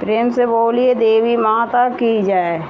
प्रेम से बोलिए देवी माता की जय।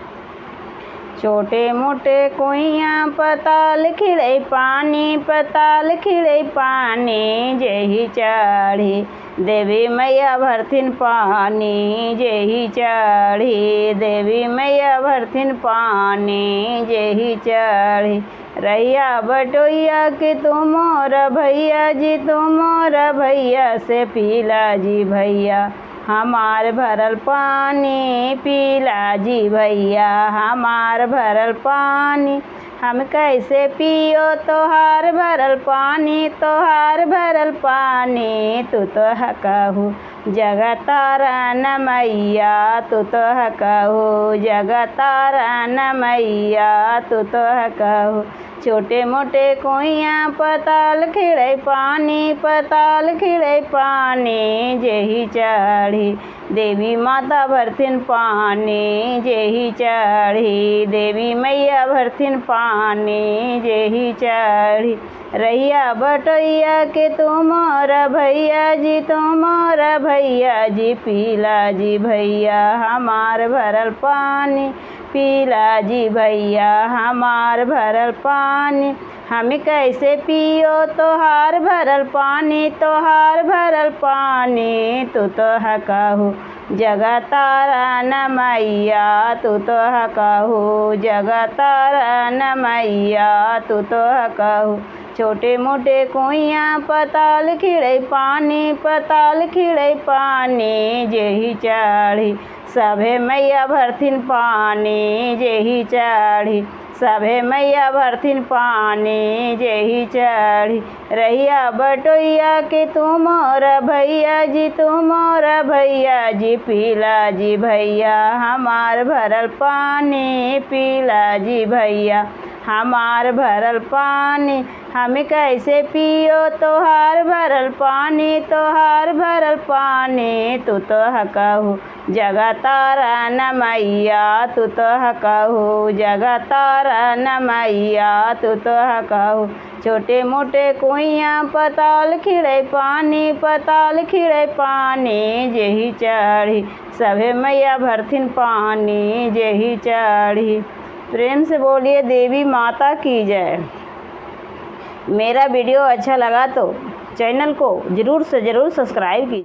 छोटे मोटे कुइयाँ पताल खिड़े पानी, पताल खिड़े पानी, जेही चढ़ी देवी मैया भरथिन पानी, जेही चढ़ी देवी मैया भरथिन पानी, जेही चढ़ी। रैया बटोइया कि तुमोर भैया जी, तुमोर भैया से पीला जी भैया हमार भरल पानी, पीला जी भैया हमार भरल पानी। हम कैसे पियो तोहार भरल पानी, तोहार भरल पानी। तू तो हकहू जगतारन मैया, तू तो हकहू जगतारन मैया, तू तो हकहू। छोटे मोटे कुइयाँ पताल खिड़े पानी, पताल खिड़े पानी, जेही चढ़ी देवी माता भरथिन पानी, जेही चढ़ी देवी मैया भरथिन पानी, जेही चढ़ी। रैया बटोइया के तुमोर भैया जी, तुमोर भैया जी पीला जी भैया हमार भरल पानी, पीला जी भैया हमार भरल पानी। हम कैसे पियो तोहार भरल पानी, तोहार भरल पानी। तू तो हकहू जगतारन मैया, तू तो हकहू जगतारन मैया, तू तो हकहू। छोटे मोटे कुइयाँ पताल खिड़े पानी, पताल खिड़े पानी, जेही चढ़ी सभे मैया भरथिन पानी, जेही चढ़ी सभे मैया भरथिन पानी, जेही चढ़ी। रैया बटोइया के तुमोर भैया जी, तुमोर भैया जी पीला जी भैया हमार भरल पानी, पीला जी भैया हमार भरल पानी। हम कैसे पियो तोहार भरल पानी, तोहार भरल पानी। तू तो हकहू जगतारन मैया, तू तो हकहू जगतारन मैया, तू तो हकहू। छोटे मोटे कुइयाँ पताल खिड़े पानी, पताल खिड़े पानी, जेही चढ़ी सभे मैया भरथिन पानी, जेही चढ़ी। प्रेम से बोलिए देवी माता की जय। मेरा वीडियो अच्छा लगा तो चैनल को ज़रूर से ज़रूर सब्सक्राइब कीजिए।